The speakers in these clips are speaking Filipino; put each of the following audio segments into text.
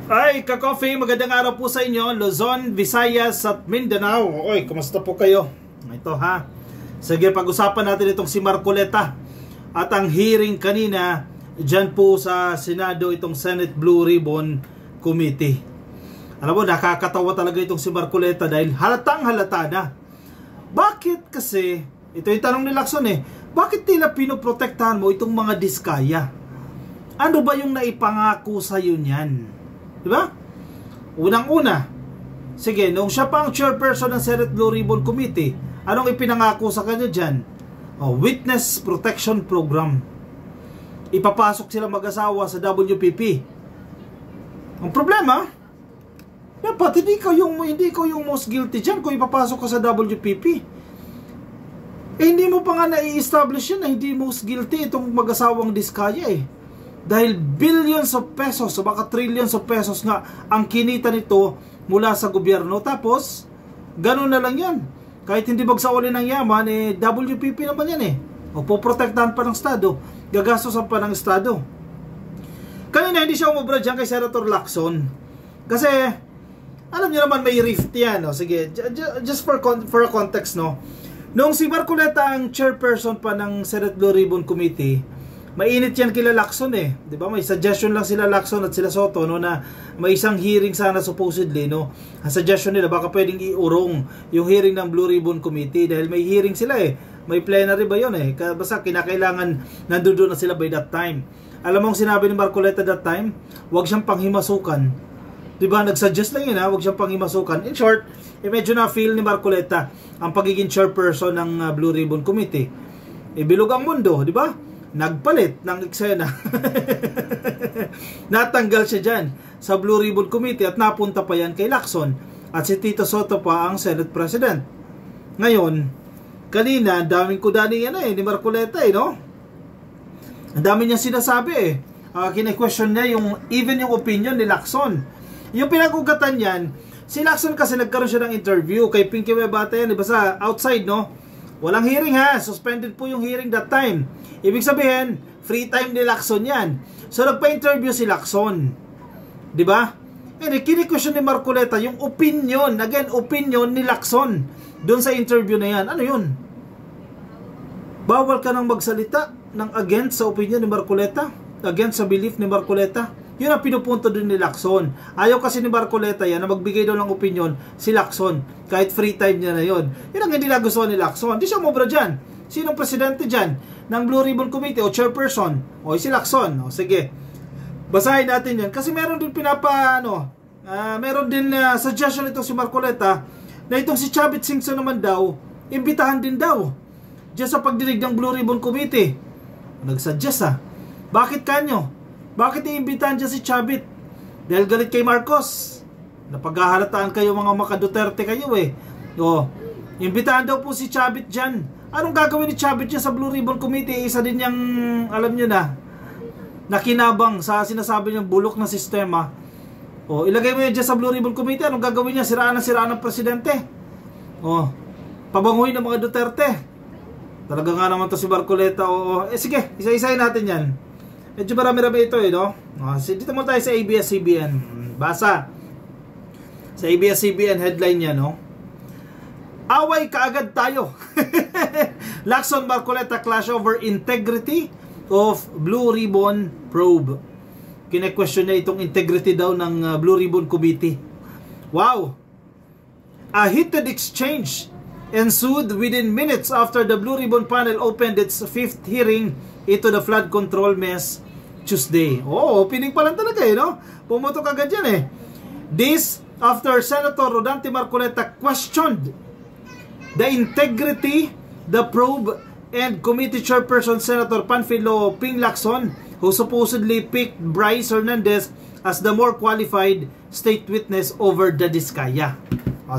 Ay, ka-coffee, magandang araw po sa inyo, Luzon, Visayas at Mindanao. Oy, kumusta po kayo? Ito ha. Sige, pag-usapan natin itong si Marcoleta at ang hearing kanina dyan po sa Senado, itong Senate Blue Ribbon Committee. Alam mo, nakakatawa talaga itong si Marcoleta dahil halatang halata na. Bakit kasi, ito yung tanong ni Lacson bakit nila pinoprotektahan mo itong mga diskaya? Ano ba yung naipangako sa'yo niyan? Diba? Unang-una, sige, nung siya pa ang chairperson ng Senate Blue Ribbon Committee, anong ipinangako sa kanya dyan? Witness Protection Program. Ipapasok sila mag-asawa sa WPP. Ang problema, dapat hindi ko yung most guilty dyan kung ipapasok ka sa WPP. Hindi mo pa nga na-i-establish yun na hindi most guilty itong mag-asawang diskaya Dahil billions of pesos, o baka trillions of pesos nga ang kinita nito mula sa gobyerno. Tapos, ganun na lang yan. Kahit hindi magsaulin ng yaman, WPP naman yan O poprotektahan pa ng Estado. Gagastosan pa ng Estado. Kanina hindi siya umubra dyan kay Senator Lacson. Kasi, alam niyo naman may rift yan. Sige, just for a context, Nung si Marcoleta ang chairperson pa ng Senate Blue Ribbon Committee, mainit yan kila Lacson di ba? May suggestion lang sila Lacson at sila Soto na may isang hearing sana supposedly Ang suggestion nila baka pwedeng iurong yung hearing ng Blue Ribbon Committee dahil may hearing sila May plenary ba yun Basta kinakailangan nandoon na sila by that time. Alam mo ang sinabi ni Marcoleta that time? Huwag siyang panghimasukan. Di ba? Nag-suggest lang yun huwag siyang panghimasukan. In short, medyo na feel ni Marcoleta ang pagiging chairperson ng Blue Ribbon Committee. Bilog ang mundo, di ba? Nagpalit ng eksena. Natanggal siya dyan sa Blue Ribbon Committee at napunta pa yan kay Lacson at si Tito Soto pa ang Senate President. Ngayon, kanina, daming kudani yan ni Marcoleta Ang dami niyang sinasabi kine-question niya even yung opinion ni Lacson. Yung pinag-ugatan yan, si Lacson kasi nagkaroon siya ng interview kay Pinky Webata yan, basta outside Walang hearing suspended po yung hearing that time. Ibig sabihin, free time ni Lacson yan. So nagpa-interview si Lacson. Di ba? Kini-question ni Marcoleta yung opinion, again, opinion ni Lacson doon sa interview na yan. Ano yun? Bawal ka nang magsalita ng against sa opinion ni Marcoleta, against sa belief ni Marcoleta. Yun ang pinupunto din ni Lacson. Ayaw kasi ni Marcoleta yan na magbigay daw ng opinion si Lacson. Kahit free time niya na yun. Yun ang hindi nagustuhan ni Lacson. Hindi siya mobra dyan. Sinong presidente dyan ng Blue Ribbon Committee o chairperson? Si Lacson. Sige. Basahin natin yan. Kasi meron din meron din suggestion itong si Marcoleta na itong si Chavit Singson naman daw, imbitahan din daw dyan sa pagdinig ng Blue Ribbon Committee. Nagsuggest Bakit kanyo? Bakit iimbitahan dyan si Chavit? Dahil galit kay Marcos. Napaghahalataan kayo mga maka-Duterte kayo imbitahan daw po si Chavit dyan. Anong gagawin ni Chavit dyan sa Blue Ribbon Committee? Isa din niyang, alam nyo nakinabang sa sinasabi niyang bulok na sistema. Ilagay mo yan dyan sa Blue Ribbon Committee. Anong gagawin niya? Siraan ng presidente. Pabanguhin ng mga Duterte. Talaga nga naman to si Marcoleta. Sige, isa-isahin natin yan. Medyo marami-rami ito dito mo tayo sa ABS-CBN. Basa. Sa ABS-CBN headline niya away kaagad tayo. Lacson Marcoleta clash over integrity of Blue Ribbon probe. Kine-question niya itong integrity daw ng Blue Ribbon Committee. Wow. A heated exchange ensued within minutes after the Blue Ribbon panel opened its fifth hearing into the flood control mess Tuesday. Opening pa lang talaga Pumutok agad yan This after Senator Rodante Marcoleta questioned the integrity, the probe, and committee chairperson Senator Panfilo Ping Lacson, who supposedly picked Bryce Hernandez as the more qualified state witness over the Diskaya.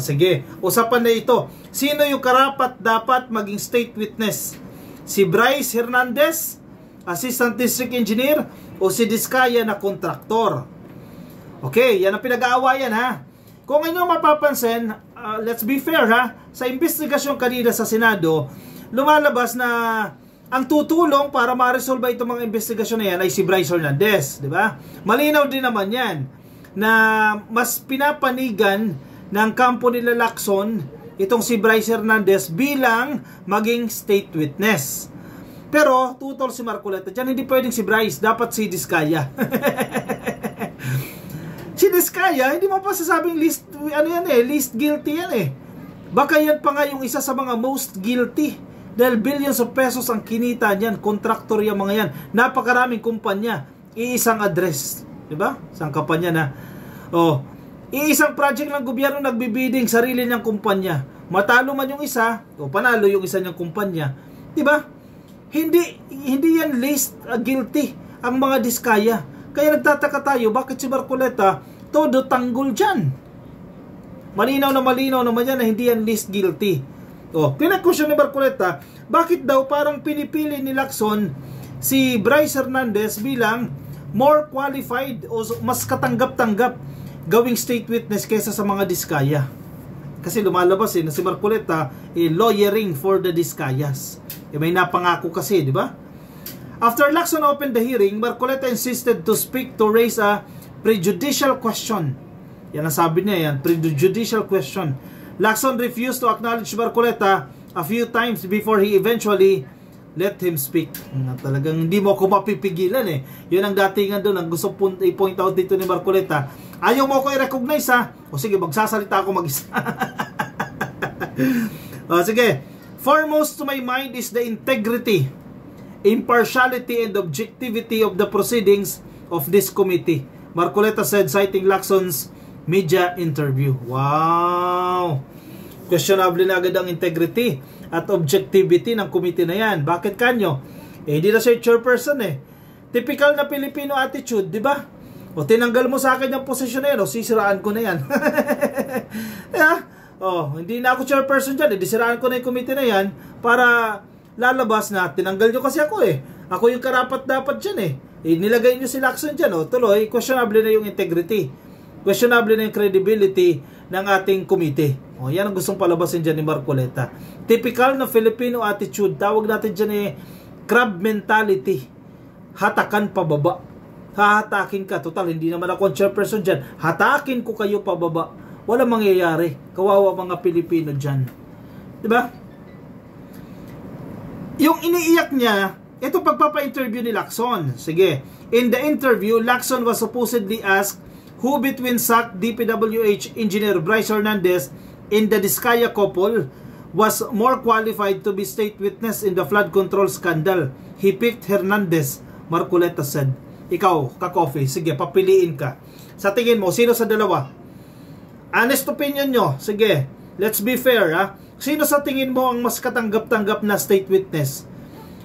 Sige, usapan na ito. Sino yung karapat dapat maging state witness? Si Bryce Hernandez, Assistant District Engineer, o si Diskaya na kontraktor? Okay, yan ang pinag-aawayan Kung inyo mapapansin, let's be fair sa investigasyon kanina sa Senado, lumalabas na ang tutulong para ma-resolve itong mga investigasyon na yan ay si Bryce Hernandez, di ba? Malinaw din naman yan. na mas pinapanigan ng kampo nila Lacson itong si Bryce Hernandez bilang maging state witness. Pero tutol si Marcoleta dyan, hindi pwedeng si Bryce, dapat si Diskaya. Si Diskaya, hindi mo pa sasabing least guilty yan eh. Baka yan pa nga yung isa sa mga most guilty. Dahil billions of pesos ang kinita niyan, kontraktor yung mga yan. Napakaraming kumpanya, iisang address. Diba? Isang kampanya na, iisang project ng gobyerno nagbibiding, sarili niyang kumpanya. Matalo man yung isa, o panalo yung isa niyang kumpanya. Diba? Hindi yan least guilty ang mga Diskaya. Kaya nagtataka tayo, bakit si Marcoleta todo tanggol dyan? Malinaw naman yan na hindi yan least guilty. Pinag-question ni Marcoleta, bakit daw parang pinipili ni Lacson si Bryce Hernandez bilang more qualified o mas katanggap-tanggap gawing state witness kaysa sa mga Diskaya? Kasi lumalabas na si Marcoleta lawyering for the Diskayas. May napangako kasi, di ba? After Lacson opened the hearing, Marcoleta insisted to speak to raise a prejudicial question. Yan ang sabi niya yan, prejudicial question. Lacson refused to acknowledge Marcoleta a few times before he eventually let him speak. Talagang hindi mo ako mapipigilan eh. Yun ang datingan doon, ang gusto i-point out dito ni Marcoleta. Ayaw mo ako i-recognize ha? O sige, magsasalita ako mag-isa. Sige. Foremost to my mind is the integrity, impartiality, and objectivity of the proceedings of this committee, Marcoleta said, citing Lacson's media interview. Wow! Questionable na agad ang integrity at objectivity ng committee na yan. Bakit kanyo? Hindi na siya chairperson eh. Typical na Filipino attitude, di ba? O tinanggal mo sa akin yung posisyon na yan, o sisiraan ko na yan. Yeah? Hindi na ako chairperson dyan, disiraan ko na yung committee na yan para lalabas na tinanggal nyo kasi ako eh. Ako yung karapat dapat dyan eh. Nilagay nyo si Lacson dyan, tuloy, questionable na yung integrity. Questionable na yung credibility ng ating committee. Yan ang gustong palabasin dyan ni Marcoleta. Typical na Filipino attitude. Tawag natin dyan crab mentality. Hatakan pababa. Hahatakin ka. Total, hindi naman ako ang chairperson dyan. Hatakin ko kayo pababa. Walang mangyayari. Kawawa mga Pilipino dyan. Diba? Yung iniiyak niya, ito pagpapa-interview ni Lacson. Sige. In the interview, Lacson was supposedly asked who between SAC, DPWH engineer Bryce Hernandez and the Diskaya couple was more qualified to be state witness in the flood control scandal. He picked Hernandez, Marcoleta said. Ikaw, ka-coffee, sige, papiliin ka. Sa tingin mo, sino sa dalawa? Honest opinion nyo. Sige, let's be fair ha. Sino sa tingin mo ang mas katanggap-tanggap na state witness?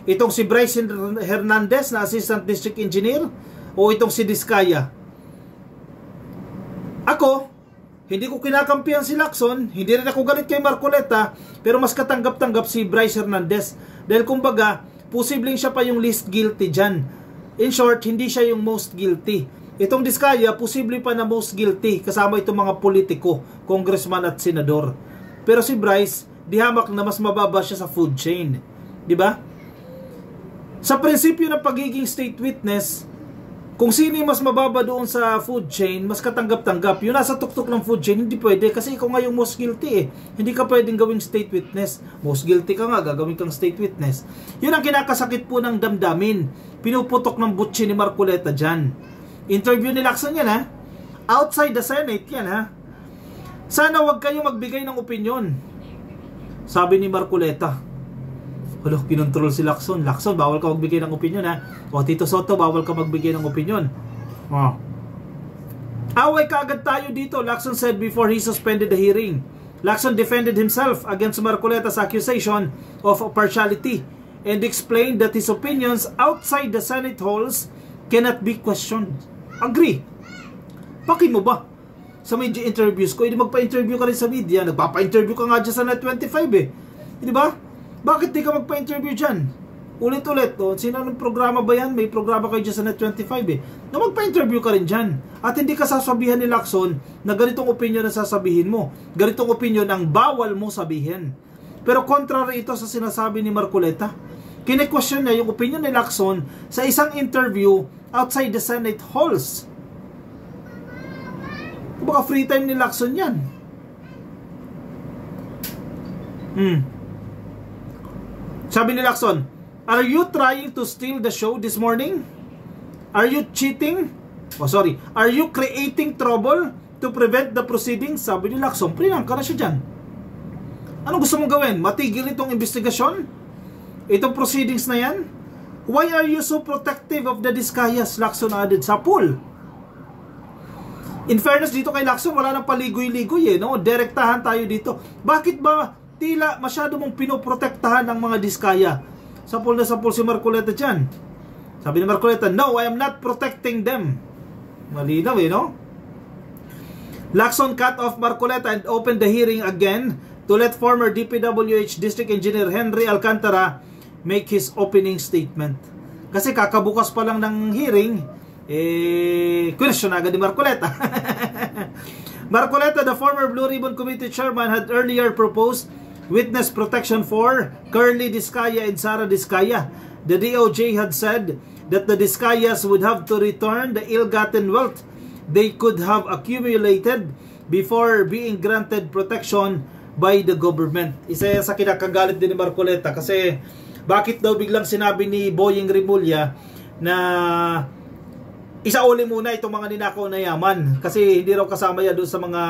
Itong si Bryce Hernandez na Assistant District Engineer o itong si Diskaya? Ako, hindi ko kinakampihan si Lacson, hindi rin ako galit kay Marcoleta, pero mas katanggap-tanggap si Bryce Hernandez. Dahil kumbaga, posibleng siya pa yung least guilty dyan. In short, hindi siya yung most guilty. Itong Diskaya, posible pa na most guilty, kasama itong mga politiko, congressman at senador. Pero si Bryce, di hamak na mas mababa siya sa food chain. Di ba? Sa prinsipyo ng pagiging state witness, kung sino yung mas mababa doon sa food chain, mas katanggap-tanggap. Yung nasa tuktok ng food chain, hindi pwede. Kasi ikaw nga yung most guilty eh. Hindi ka pwedeng gawing state witness. Most guilty ka nga, gagawin kang state witness. Yun ang kinakasakit po ng damdamin. Pinuputok ng butchi ni Marcoleta dyan. Interview ni Lacson yan ha. Outside the Senate yan ha. Sana wag kayo magbigay ng opinion. Sabi ni Marcoleta. Hello, kinontrol si Lacson. Lacson, bawal ka magbigay ng opinion ha. O Tito Soto, bawal ka magbigay ng opinion. Away ka agad tayo dito, Lacson said before he suspended the hearing. Lacson defended himself against Marcoleta's accusation of partiality and explained that his opinions outside the Senate halls cannot be questioned. Agree. Pakin mo ba? Sa media interviews ko, hindi magpa-interview ka rin sa media. Nagpapa-interview ka nga dyan sa Net25 eh. Di ba? Bakit di ka magpa-interview dyan? Ulit-ulit. Sino ng programa ba yan? May programa kayo dyan sa Net25 eh. Na magpa-interview ka rin dyan. At hindi ka sasabihan ni Lacson na ganitong opinion na sasabihin mo. Ganitong opinion ang bawal mo sabihin. Pero contrary ito sa sinasabi ni Marcoleta. Kine-question niya yung opinion ni Lacson sa isang interview outside the Senate halls. Baka free time ni Lacson yan. Sabi ni Lacson, "Are you trying to steal the show this morning? Are you cheating? Are you creating trouble to prevent the proceedings?" Sabi ni Lacson, prinangka na siya dyan. Ano gusto mong gawin? Matigil itong investigasyon? Itong proceedings na yan? Why are you so protective of the Discayas? Lacson added sa pool. In fairness dito kay Lacson, wala nang paligoy-ligoy no? Direktahan tayo dito. Bakit ba tila masyado mong pinoprotektahan ng mga Diskaya? Sa pool si Marcoleta dyan. Sabi ni Marcoleta, "No, I am not protecting them." Malinaw no? Lacson cut off Marcoleta and opened the hearing again to let former DPWH District Engineer Henry Alcantara make his opening statement. Kasi kakabukas pa lang ng hearing, question agad ni Marcoleta. Marcoleta, the former Blue Ribbon Committee chairman, had earlier proposed witness protection for Curly Discaya and Sara Discaya. The DOJ had said that the Discayas would have to return the ill-gotten wealth they could have accumulated before being granted protection by the government. Isa sa kinakagalit din ni Marcoleta kasi bakit daw biglang sinabi ni Boying Rimulya na isauli muna itong mga ninakaw na yaman kasi hindi raw kasama yan doon sa mga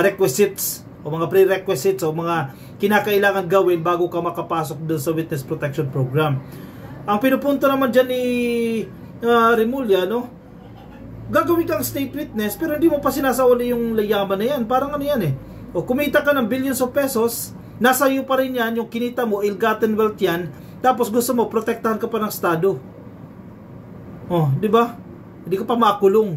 requisites o mga prerequisites o mga kinakailangan gawin bago ka makapasok doon sa Witness Protection Program. Ang pinupunto naman dyan ni Rimulya, no? Gagawin kang state witness pero hindi mo pa sinasauli yung yaman na yan. Parang ano yan o kumita ka ng billions of pesos, nasa iyo pa rin yan, yung kinita mo, ill-gotten wealth yan, tapos gusto mo, protektahan ka pa ng Estado. Di ba? Hindi ka pa makulong.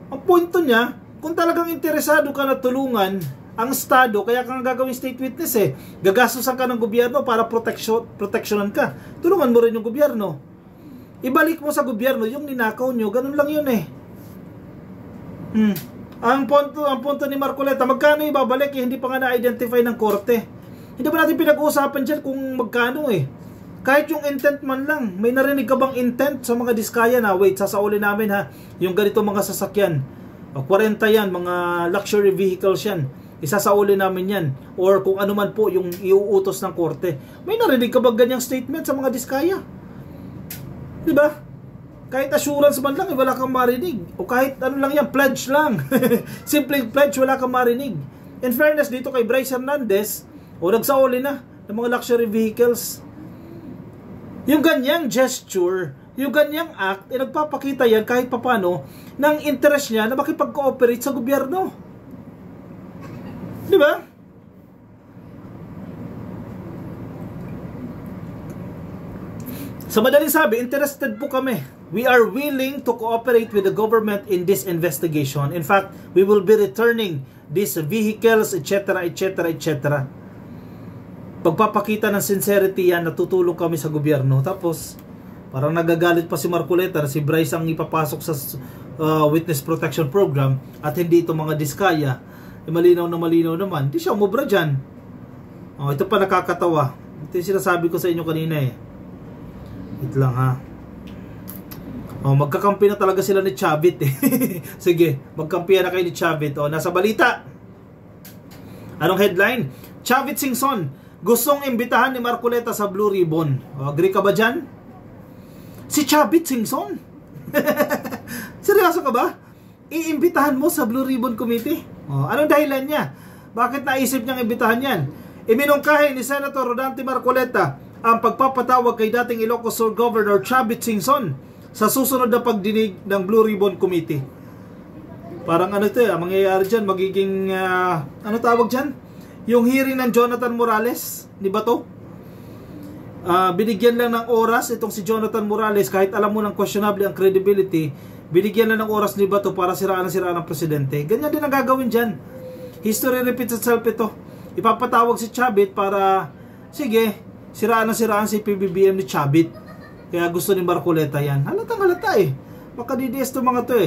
Ang punto niya, kung talagang interesado ka na tulungan ang Estado, kaya kang gagawin state witness gagastusan ka ng gobyerno para proteksyonan ka. Tulungan mo rin yung gobyerno. Ibalik mo sa gobyerno yung ninakaw nyo, ganun lang yun Ang punto ni Marcoleta, magkano ibabalik hindi pa nga na-identify ng korte. Hindi ba natin pinag-uusapan dyan kung magkano Kahit yung intent man lang, may narinig ka bang intent sa mga Diskaya na, wait, sasauli namin yung ganito mga sasakyan. 40 yan, mga luxury vehicles yan. Isasauli namin yan. Or kung ano man po yung iuutos ng korte. May narinig ka bang ganyang statement sa mga Diskaya? Diba? Kahit assurance man lang, wala kang marinig. O kahit ano lang yan, pledge lang. Simple pledge, wala kang marinig. In fairness, dito kay Bryce Hernandez, nagsauli na ng mga luxury vehicles. Yung ganyang gesture, yung ganyang act, nagpapakita yan kahit papano ng interest niya na makipag-cooperate sa gobyerno. Di ba? Sa madaling sabi, interested po kami. We are willing to cooperate with the government in this investigation. In fact, we will be returning these vehicles, etc., etc., etc. Pagpapakita ng sincerity yan, natutulong kami sa gobyerno. Tapos, parang nagagalit pa si Marcoleta na si Bryce ang ipapasok sa Witness Protection Program at hindi itong mga Diskaya. Malinaw naman. Di siya umubra dyan. Ito pa nakakatawa. Ito yung sinasabi ko sa inyo kanina Wait lang magkakampi na talaga sila ni Chavit Sige, magkampihan na kayo ni Chavit. Nasa balita. Anong headline? Chavit Singson gustong imbitahan ni Marcoleta sa Blue Ribbon. Agree ka ba dyan? Si Chavit Singson? Seryoso ka ba? Iimbitahan mo sa Blue Ribbon Committee? Anong dahilan niya? Bakit naisip niyang imbitahan yan? Iminungkahi ni Senator Rodante Marcoleta ang pagpapatawag kay dating Ilocos Sur Governor Chavit Singson sa susunod na pagdinig ng Blue Ribbon Committee. Parang mangyayari dyan, magiging, ano tawag dyan? Yung hearing ng Jonathan Morales, di ba to? Binigyan lang ng oras itong si Jonathan Morales, kahit alam mo ng questionable ang credibility, binigyan lang ng oras ni Bato para siraan ng presidente. Ganyan din ang gagawin dyan. History repeats itself ito. Ipapatawag si Chavit para, sige, siraan si PBBM ni Chavit. Kaya gusto ni Marcoleta yan. Halatang halata Baka DDS to mga to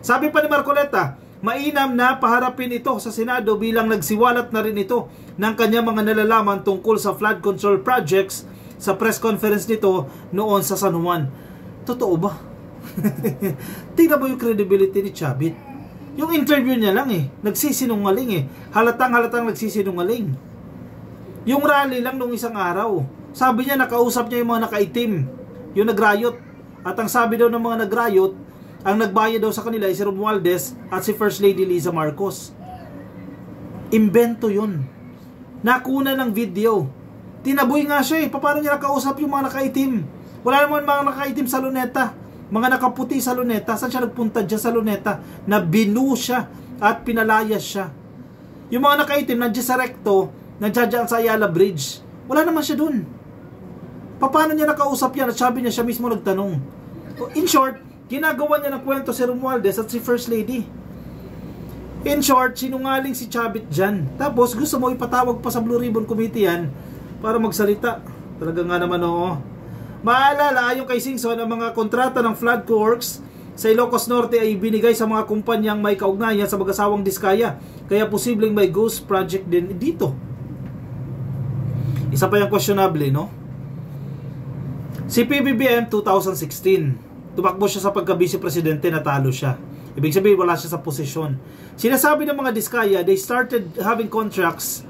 Sabi pa ni Marcoleta, mainam na paharapin ito sa Senado bilang nagsiwalat na rin ito ng kanyang mga nalalaman tungkol sa flood control projects sa press conference nito noon sa San Juan. Totoo ba? Tingnan mo yung credibility ni Chavit. Yung interview niya lang nagsisinungaling Halatang nagsisinungaling. Yung rally lang nung isang araw, sabi niya nakausap niya yung mga nakaitim, yung nagrayot. At ang sabi daw ng mga nagrayot, ang nagbayad daw sa kanila ay si Romualdez at si First Lady Liza Marcos. Imbento yun. Nakuna ng video. Tinaboy nga siya Paano niya nakausap yung mga nakaitim? Wala naman mga nakaitim sa Luneta. Mga nakaputi sa Luneta. Saan siya nagpunta dyan sa Luneta? Na binu siya at pinalayas siya. Yung mga nakaitim nandiyan sa Recto, nandiyan sa Ayala Bridge. Wala naman siya dun. Paano niya nakausap yan? At sabi niya, siya mismo nagtanong. In short, ginagawa niya ng kwento si Romualdez at si First Lady. In short, sinungaling si Chavit dyan. Tapos gusto mo ipatawag pa sa Blue Ribbon Committee yan para magsalita. Talaga nga naman Maalala, ayon kay Singson, ang mga kontrata ng flood works sa Ilocos Norte ay binigay sa mga kumpanyang may kaugnayan sa mag-asawang Diskaya. Kaya posibleng may ghost project din dito. Isa pa yung questionable, Si PBBM 2016. Tumakbo siya sa pagka-vice presidente, natalo siya. Ibig sabihin, wala siya sa posisyon. Sinasabi ng mga Diskaya, they started having contracts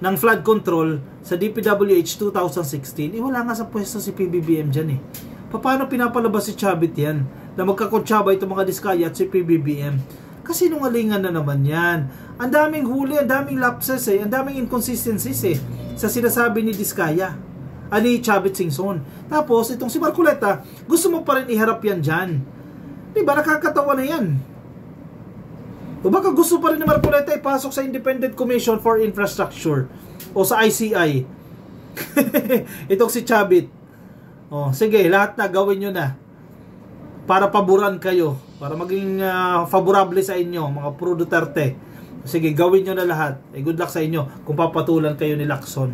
ng flood control sa DPWH 2016, wala nga sa pwesto si PBBM dyan Paano pinapalabas si Chavit yan? Na magkakontsaba itong mga Diskaya at si PBBM? Kasi nungalingan na naman yan. Ang daming huli, ang daming lapses ang daming inconsistencies sa sinasabi ni Diskaya. Ni Chavit Singson. Tapos, itong si Marcoleta, gusto mo pa rin iharap yan dyan. Diba, nakakatawa na yan. O baka gusto pa rin ni Marcoleta ipasok sa Independent Commission for Infrastructure o sa ICI. Itong si Chavit. Sige, lahat na gawin nyo na para paboran kayo, para maging favorable sa inyo, mga pro Duterte. Sige, gawin nyo na lahat. Good luck sa inyo kung papatulan kayo ni Lacson.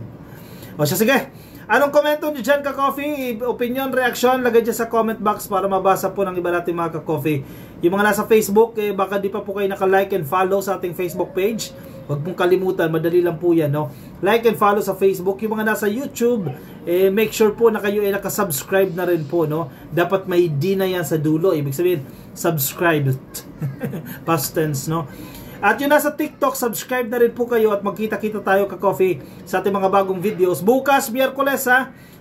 Sige, anong komento nyo dyan, ka-coffee? Opinion, reaction, lagay dyan sa comment box para mabasa po ng iba natin mga ka-coffee. Yung mga nasa Facebook, baka di pa po kayo naka-like and follow sa ating Facebook page. Huwag pong kalimutan, madali lang po yan. Like and follow sa Facebook. Yung mga nasa YouTube, make sure po na kayo ay naka-subscribe na rin po. Dapat may D na yan sa dulo. Ibig sabihin, subscribe. Past tense, At yung nasa TikTok, subscribe na rin po kayo at magkita-kita tayo ka-coffee sa ating mga bagong videos. Bukas, Miyerkules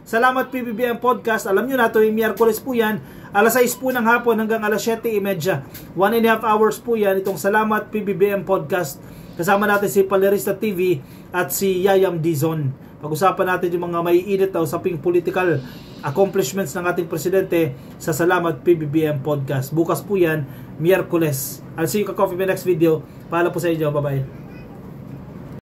Salamat PBBM Podcast. Alam nyo na ito, yung Miyerkules po yan. Alas 6 po ng hapon hanggang alas 7:30. 1.5 hours po yan. Itong Salamat PBBM Podcast. Kasama natin si Palerista TV at si Yayam Dizon. Pag-usapan natin yung mga maiinit na usaping political accomplishments ng ating presidente sa Salamat PBBM Podcast. Bukas po yan, Miyerkules. I'll see you ka-coffee in my next video. Paalam po sa inyo. Bye-bye.